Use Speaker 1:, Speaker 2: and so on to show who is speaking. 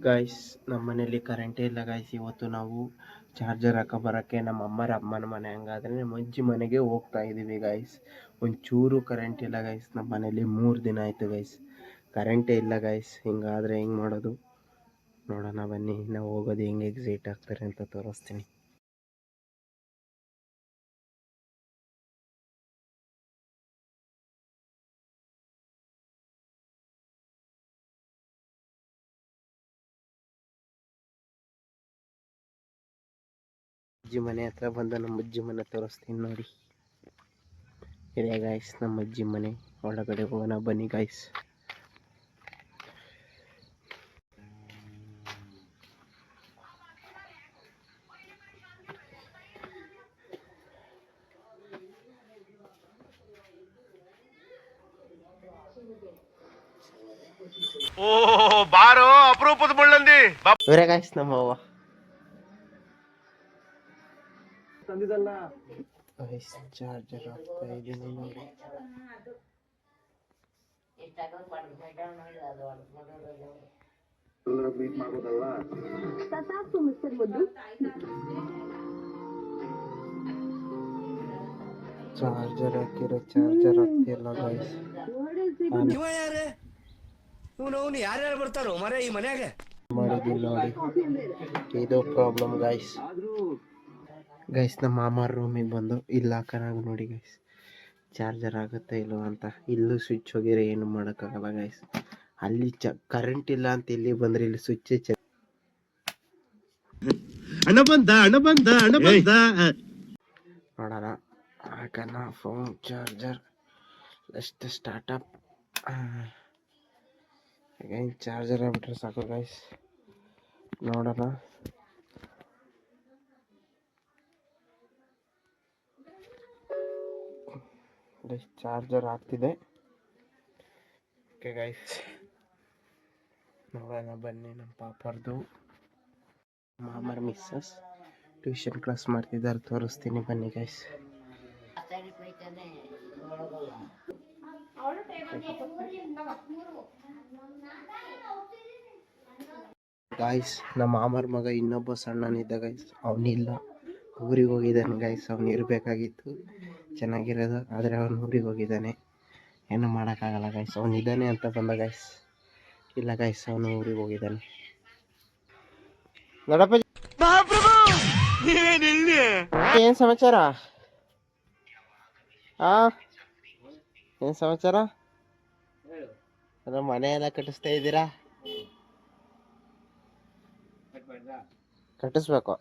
Speaker 1: Guys ನಮ್ಮ ಮನೇಲಿ ಕರೆಂಟೇ ಇಲ್ಲ ಗೈಸ್. ಇವತ್ತು ನಾವು ಚಾರ್ಜರ್ ಹಾಕೋಬರೋಕ್ಕೆ ನಮ್ಮ ಅಮ್ಮನ ಮನೆ ಹಂಗಾದ್ರೆ ನಮ್ಮ ಅಜ್ಜಿ ಮನೆಗೆ ಹೋಗ್ತಾ ಇದ್ದೀವಿ ಗೈಸ್. ಒಂಚೂರು ಕರೆಂಟ್ ಇಲ್ಲ ಗೈಸ್. ನಮ್ಮ ಮನೇಲಿ 3 ದಿನ ಆಯಿತು ಗೈಸ್, ಕರೆಂಟೇ ಇಲ್ಲ ಗೈಸ್. ಹಿಂಗಾದರೆ ಹೆಂಗೆ ಮಾಡೋದು ನೋಡೋಣ ಬನ್ನಿ. ನಾವು ಹೋಗೋದು ಹೆಂಗೆ ಎಕ್ಸಿಟ್ ಆಗ್ತಾರೆ ಅಂತ ತೋರಿಸ್ತೀನಿ. ಅಜ್ಜಿ ಮನೆ ಹತ್ರ ಬಂದು ನಮ್ಮ ಅಜ್ಜಿ ಮನೆ ತೋರಿಸ್ತೀನಿ ನೋಡಿ. ಇದೆ ಗಾಯ್ಸ್ ನಮ್ಮ ಅಜ್ಜಿ ಮನೆ. ಒಳಗಡೆ ಹೋಗೋಣ ಬನ್ನಿ ಗಾಯ್ಸ್.
Speaker 2: ಓ ಬಾರೋ ಅಪರೂಪದ ಮುಳ್ಳಂದಿ.
Speaker 1: ಇವರೇ ಗಾಯ್ಸ್ ನಮ್ಮ ಅವ್ವ. ಚಾರ್ಜರ್ ಆಗ್ತಾ ಇದ್ದೀನಿ ನೋಡಿ. ಚಾರ್ಜರ್ ಹಾಕಿರೋ ಚಾರ್ಜರ್ ಆಗ್ತಿಲ್ಲ ಗೈಸ್.
Speaker 2: ಯಾರ್ಯಾರು ಬರ್ತಾರೋ ಮರೆ ಈ ಮನ್ಯಾಗ
Speaker 1: ಮಾಡಿದ್ದೀನಿ ನೋಡಿ. ಇದು ಪ್ರಾಬ್ಲಮ್ ಗೈಸ್. ನಮ್ಮ ಮಾಮಾರ ರೂಮಿಗೆ ಬಂದು ಇಲ್ಲಿ ಹಾಕೋಣ ನೋಡಿ ಗೈಸ್, ಚಾರ್ಜರ್ ಆಗುತ್ತೆ ಇಲ್ಲೋ ಅಂತ. ಇಲ್ಲೂ ಸ್ವಿಚ್ ಹೋಗಿರೋ ಏನು ಮಾಡೋಕ್ಕಾಗಲ್ಲ ಗೈಸ್. ಅಲ್ಲಿ ಕರೆಂಟ್ ಇಲ್ಲ ಅಂತ ಇಲ್ಲಿ ಬಂದರೆ ಇಲ್ಲಿ ಸ್ವಿಚ್
Speaker 2: ಅಣ್ಣ ಬಂದ
Speaker 1: ನೋಡೋಣ. ಹಾಕೋಣ ಫೋನ್ ಚಾರ್ಜರ್. ಎಷ್ಟು ಸ್ಟಾರ್ಟಪ್ ಅಗೈನ್ ಚಾರ್ಜರ್ ಆಗ್ಬಿಟ್ರೆ ಸಾಕು ಗೈಸ್. ನೋಡೋಣ. ಚಾರ್ಜರ್ ಆಗ್ತಿದೆ. ಓಕೆ ಗೈಸ್ ನೋಡೋಣ ಬನ್ನಿ. ನಮ್ಮ ಪಾಪರ್ದು ಮಾಮರ ಮಿಸ್ಸಸ್ ಟ್ಯೂಷನ್ ಕ್ಲಾಸ್ ಮಾಡ್ತಿದ್ದಾರೆ, ತೋರಿಸ್ತೀನಿ ಬನ್ನಿ ಗೈಸ್. ಗಾಯ್ಸ್ ನಮ್ಮ ಮಾಮರ ಮಗ ಇನ್ನೊಬ್ಬ ಸಣ್ಣನಿದ್ದ ಗೈಸ್, ಅವನಿಲ್ಲ, ಊರಿಗೆ ಹೋಗಿದ್ದಾನೆ ಗೈಸ್. ಅವ್ನು ಇರಬೇಕಾಗಿತ್ತು ಚೆನ್ನಾಗಿರೋದು, ಆದರೆ ಅವನು ಊರಿಗೆ ಹೋಗಿದ್ದಾನೆ. ಏನು ಮಾಡೋಕ್ಕಾಗಲ್ಲ ಗೈಸ್. ಅವನು ಇದ್ದಾನೆ ಅಂತ ಬಂದ ಗೈಸ್. ಇಲ್ಲ ಗೈಸ್ ಅವನು ಊರಿಗೆ ಹೋಗಿದ್ದಾನೆ. ನೋಡಪ್ಪ ಏನು ಸಮಾಚಾರ? ಏನು ಸಮಾಚಾರ? ಮನೆ ಎಲ್ಲ ಕಟ್ಟಿಸ್ತಾ ಇದ್ದೀರಾ? ಕಟ್ಟಿಸ್ಬೇಕು.